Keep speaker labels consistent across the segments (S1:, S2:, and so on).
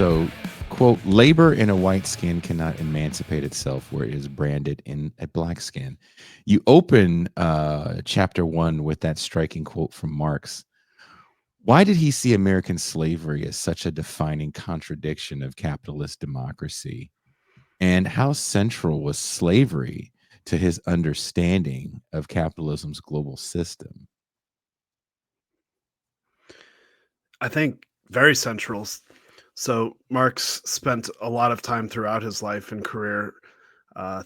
S1: So, quote, labor in a white skin cannot emancipate itself where it is branded in a black skin. You open chapter 1 with that striking quote from Marx. Why did he see American slavery as such a defining contradiction of capitalist democracy? And how central was slavery to his understanding of capitalism's global system?
S2: I think very central. So Marx spent a lot of time throughout his life and career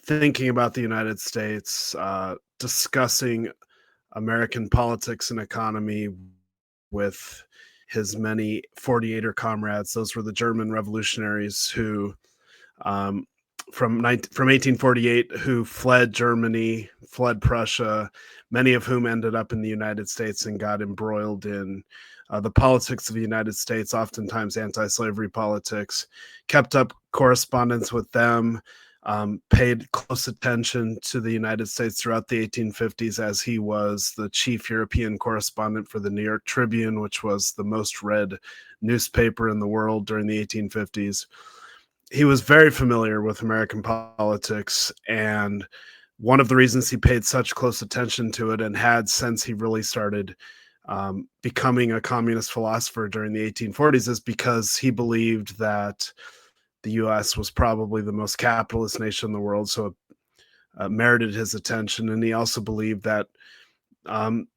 S2: thinking about the United States, discussing American politics and economy with his many 48er comrades. Those were the German revolutionaries who, um, from 1848, who fled Germany, fled Prussia, many of whom ended up in the United States and got embroiled in the politics of the United States, oftentimes anti-slavery politics, kept up correspondence with them, paid close attention to the United States throughout the 1850s, as he was the chief European correspondent for the New York Tribune, which was the most read newspaper in the world during the 1850s. He was very familiar with American politics, and one of the reasons he paid such close attention to it, and had since he really started becoming a communist philosopher during the 1840s, is because he believed that the US was probably the most capitalist nation in the world, so it merited his attention. And he also believed that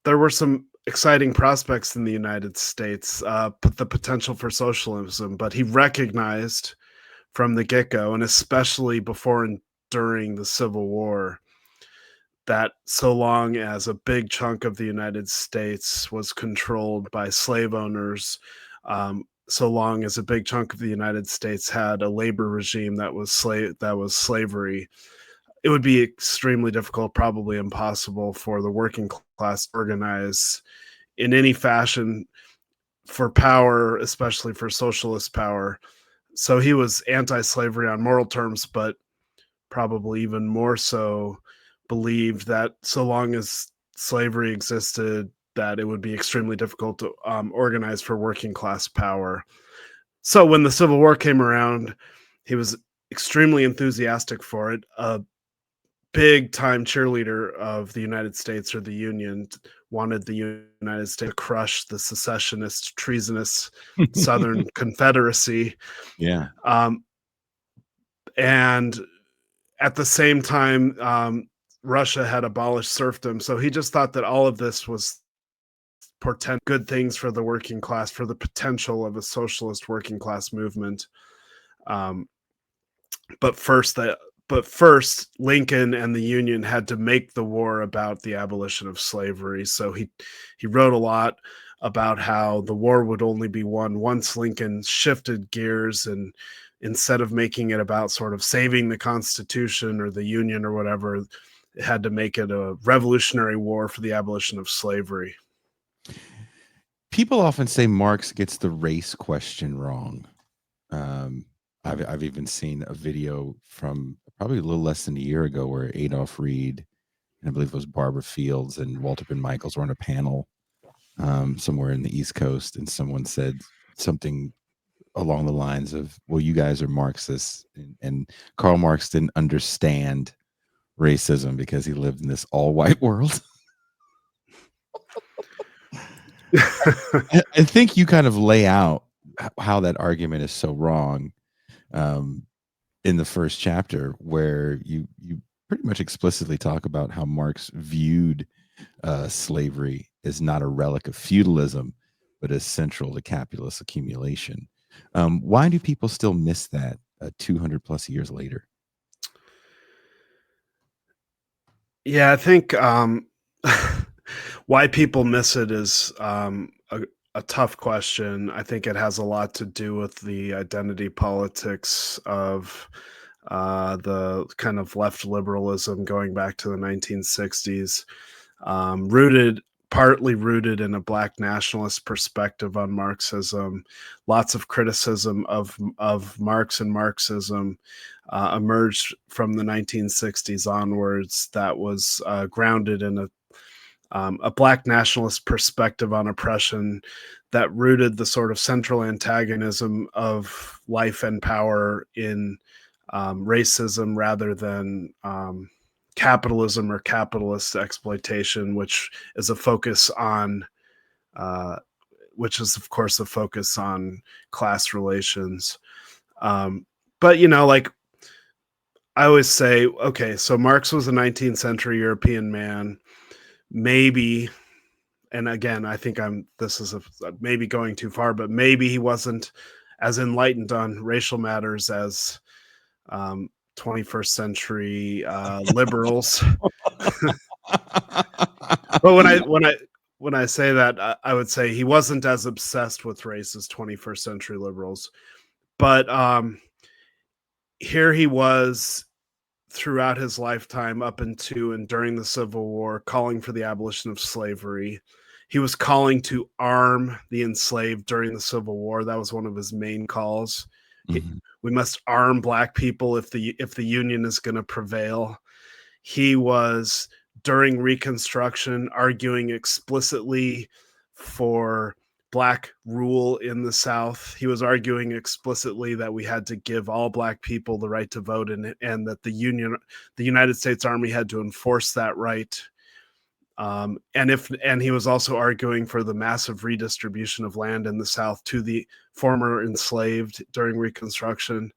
S2: there were some exciting prospects in the United States, the potential for socialism, but he recognized from the get-go, and especially before and during the Civil War, that so long as a big chunk of the United States was controlled by slave owners, so long as a big chunk of the United States had a labor regime that was slavery, it would be extremely difficult, probably impossible, for the working class to organize in any fashion for power, especially for socialist power. So he was anti-slavery on moral terms, but probably even more so believed that so long as slavery existed, that it would be extremely difficult to organize for working class power. So when the Civil War came around, he was extremely enthusiastic for it. A big time cheerleader of the United States, or the Union, wanted the United States to crush the secessionist, treasonous Southern Confederacy.
S1: Yeah.
S2: Um, and at the same time, Russia had abolished serfdom. So he just thought that all of this was portend good things for the working class, for the potential of a socialist working class movement. Um, but first, Lincoln and the Union had to make the war about the abolition of slavery. So he wrote a lot about how the war would only be won once Lincoln shifted gears, and instead of making it about sort of saving the Constitution or the Union or whatever, it had to make it a revolutionary war for the abolition of slavery.
S1: People often say Marx gets the race question wrong. Um, I've even seen a video from probably a little less than a year ago where Adolph Reed, and I believe it was Barbara Fields and Walter Ben Michaels, were on a panel somewhere in the East Coast, and someone said something along the lines of, "Well, you guys are Marxists," and Karl Marx didn't understand racism because he lived in this all-white world. I think you kind of lay out how that argument is so wrong in the first chapter, where you pretty much explicitly talk about how Marx viewed slavery as not a relic of feudalism, but as central to capitalist accumulation. Why do people still miss that 200 plus years later?
S2: Yeah, I think why people miss it is a tough question. I think it has a lot to do with the identity politics of the kind of left liberalism going back to the 1960s, partly rooted in a black nationalist perspective on Marxism. Lots of criticism of Marx and Marxism emerged from the 1960s onwards that was grounded in a Black nationalist perspective on oppression that rooted the sort of central antagonism of life and power in racism rather than capitalism or capitalist exploitation, which is a focus on, which is of course a focus on class relations. But like I always say, okay, so Marx was a 19th century European man, maybe, and again, I think this is maybe going too far, but maybe he wasn't as enlightened on racial matters as 21st century liberals. But when I say that, I would say he wasn't as obsessed with race as 21st century liberals. But here he was throughout his lifetime, up into and during the Civil War, calling for the abolition of slavery. He was calling to arm the enslaved during the Civil War. That was one of his main calls. We must arm Black people if the Union is going to prevail. He was, during Reconstruction, arguing explicitly for Black rule in the South. He was arguing explicitly that we had to give all Black people the right to vote, and that the United States Army had to enforce that right. And he was also arguing for the massive redistribution of land in the South to the former enslaved during Reconstruction.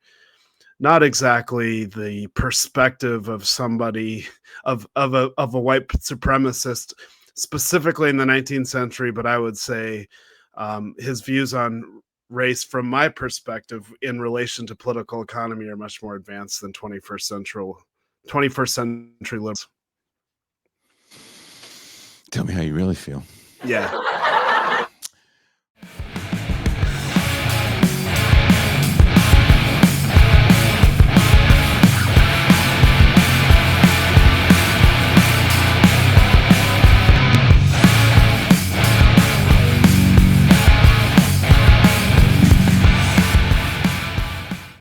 S2: Not exactly the perspective of somebody of a white supremacist, specifically in the 19th century, but I would say his views on race, from my perspective, in relation to political economy, are much more advanced than 21st century liberals.
S1: Tell me how you really feel.
S2: Yeah.